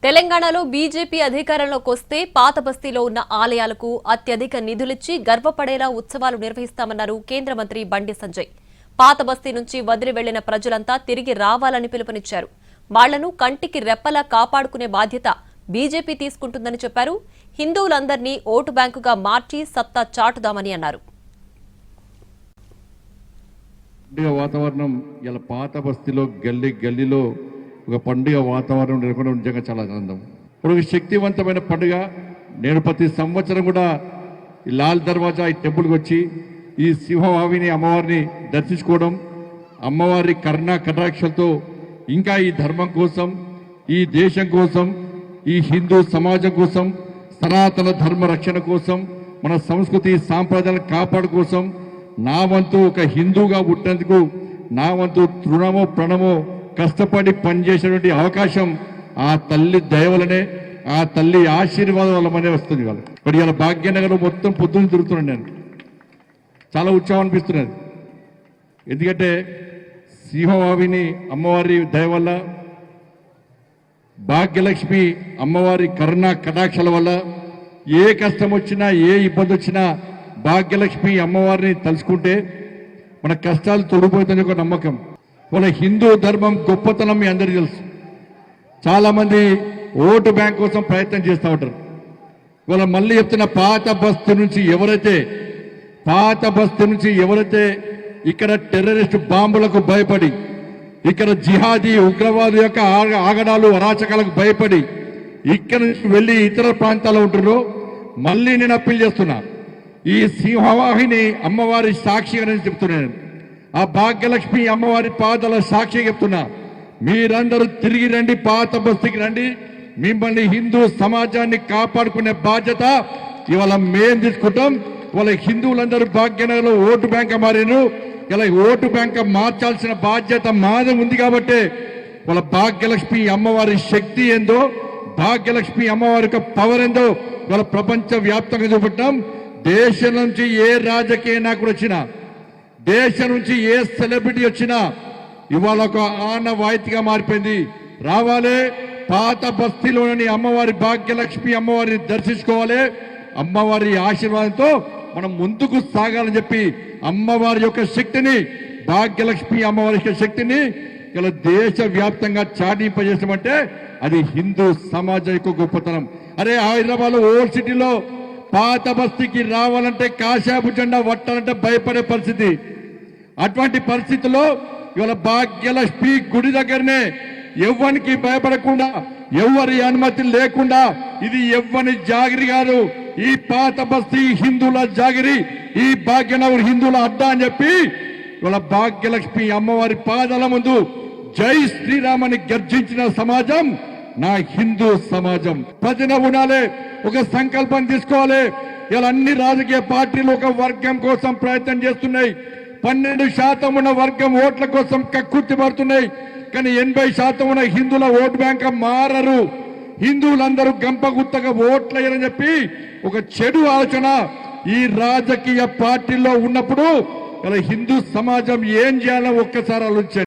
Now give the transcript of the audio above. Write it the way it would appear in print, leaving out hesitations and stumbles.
తెలంగాణలో బీజేపీ అధికారంలోకి వస్తే పాత బస్తీలో ఉన్న ఆలయాలకు అత్యధిక నిధులిచ్చి గర్వపడేలా ఉత్సవాలు నిర్వహిస్తామన్నారు కేంద్ర మంత్రి బండి సంజయ్. పాత బస్తీ నుంచి వదిలి వెళ్లిన ప్రజలంతా తిరిగి రావాలని పిలుపునిచ్చారు. వాళ్లను కంటికి రెప్పలా కాపాడుకునే బాధ్యత బీజేపీ తీసుకుంటుందని చెప్పారు. హిందువులందరినీ ఓటు బ్యాంకుగా మార్చి సత్తా చాటుదామని అన్నారు. వాతావరణం ఇలా పాత బస్తీలో గల్లీలో ఒక పండుగ వాతావరణం నెలకొనడం నిజంగా చాలా ఆనందం. ఇప్పుడు శక్తివంతమైన పండుగ. నేను ప్రతి సంవత్సరం కూడా ఈ లాల్ దర్వాజా ఈ టెంపుల్కి వచ్చి ఈ సింహవాహిని అమ్మవారిని దర్శించుకోవడం, అమ్మవారి కరుణా కటాక్షలతో ఇంకా ఈ ధర్మం కోసం, ఈ దేశం కోసం, ఈ హిందూ సమాజం కోసం, సనాతన ధర్మ రక్షణ కోసం, మన సంస్కృతి సాంప్రదాయాలను కాపాడు కోసం నా వంతు ఒక హిందూగా పుట్టినందుకు నా వంతు తృణమో ప్రణమో కష్టపడి పనిచేసేటువంటి అవకాశం ఆ తల్లి దయవలనే, ఆ తల్లి ఆశీర్వాదం వల్లనే వస్తుంది. వాళ్ళు ఇప్పుడు ఇలా భాగ్యనగర్ మొత్తం పొద్దున్న తిరుగుతున్నాను. నేను చాలా ఉత్సాహం అనిపిస్తున్నది. ఎందుకంటే సింహవాహిని అమ్మవారి దయ వల్ల, భాగ్యలక్ష్మి అమ్మవారి కరుణా కటాక్షల వల్ల ఏ కష్టం వచ్చినా ఏ ఇబ్బంది వచ్చినా భాగ్యలక్ష్మి అమ్మవారిని తలుచుకుంటే మన కష్టాలు తొలగిపోతుందని ఒక నమ్మకం. వాళ్ళ హిందూ ధర్మం గొప్పతనం మీ అందరికీ తెలుసు. చాలామంది ఓటు బ్యాంక్ కోసం ప్రయత్నం చేస్తూ ఉంటారు. వాళ్ళ మళ్ళీ చెప్తున్న పాత బస్తీ నుంచి ఎవరైతే ఇక్కడ టెర్రరిస్ట్ బాంబులకు భయపడి, ఇక్కడ జిహాదీ ఉగ్రవాదు యొక్క ఆగడాలు అరాచకాలకు భయపడి ఇక్కడ నుంచి వెళ్ళి ఇతర ప్రాంతాల్లో ఉంటున్నారో మళ్ళీ నేను అప్పీల్ చేస్తున్నా. ఈ సింహవాహిని అమ్మవారి సాక్షిగా చెప్తున్నాను. ఆ భాగ్యలక్ష్మి అమ్మవారి పాదాల సాక్షి చెప్తున్నా, మీరందరూ తిరిగి రండి, పాత బస్తీకి రండి. మిమ్మల్ని హిందూ సమాజాన్ని కాపాడుకునే బాధ్యత ఇవాళ మేం తీసుకుంటాం. ఇవాళ హిందువులందరూ భాగ్యనగర్లో ఓటు బ్యాంక్ మారారు. ఇలా ఓటు బ్యాంక్ మార్చాల్సిన బాధ్యత మాదే ఉంది. కాబట్టి వాళ్ళ భాగ్యలక్ష్మి అమ్మవారి శక్తి ఏందో, భాగ్యలక్ష్మి అమ్మవారి యొక్క పవర్ ఏందో ఇవాళ ప్రపంచ వ్యాప్తంగా చూపెట్టాం. దేశం నుంచి ఏ రాజకీయ నాయకుడు వచ్చినా, దేశం నుంచి ఏ సెలబ్రిటీ వచ్చినా ఇవాళ ఒక ఆనవాయితీగా మారిపోయింది. రావాలి, పాత బస్తీలోని అమ్మవారి భాగ్యలక్ష్మి అమ్మవారిని దర్శించుకోవాలి. అమ్మవారి ఆశీర్వాదంతో మనం ముందుకు సాగాలని చెప్పి అమ్మవారి యొక్క శక్తిని, భాగ్యలక్ష్మి అమ్మవారి యొక్క శక్తిని ఇలా దేశ వ్యాప్తంగా చాటింపజేసామంటే అది హిందూ సమాజం యొక్క గొప్పతనం. అరే హైదరాబాద్ ఓల్డ్ సిటీలో పాత బస్తీకి రావాలంటే కాశాపు జెండా పట్టాలంటే భయపడే పరిస్థితి. అటువంటి పరిస్థితుల్లో ఇవాళ భాగ్యలక్ష్మి గుడి దగ్గరనే ఎవ్వరికి భయపడకుండా, ఎవరి అనుమతి లేకుండా, ఇది ఎవ్వని జాగిరి కాదు, ఈ పాత బస్తీ హిందువుల జాగిరి, ఈ భాగ్యనగర్ హిందువుల అడ్డా అని చెప్పి ఇవాళ భాగ్యలక్ష్మి అమ్మవారి పాదాల ముందు జై శ్రీరామని గర్జించిన సమాజం నా హిందూ సమాజం. ప్రజల ఉండాలి, ఒక సంకల్పం తీసుకోవాలి. ఇలా అన్ని రాజకీయ పార్టీలు ఒక వర్గం కోసం ప్రయత్నం చేస్తున్నాయి. 12% ఉన్న వర్గం ఓట్ల కోసం కక్కుర్తి పడుతున్నాయి. కానీ 80% ఉన్న హిందువుల ఓటు బ్యాంక్ మారరు. హిందువులందరూ గంపగుత్తగా ఓట్లేయని చెప్పి ఒక చెడు ఆలోచన ఈ రాజకీయ పార్టీల్లో ఉన్నప్పుడు ఇలా హిందూ సమాజం ఏం చేయాలో ఒక్కసారి ఆలోచించండి.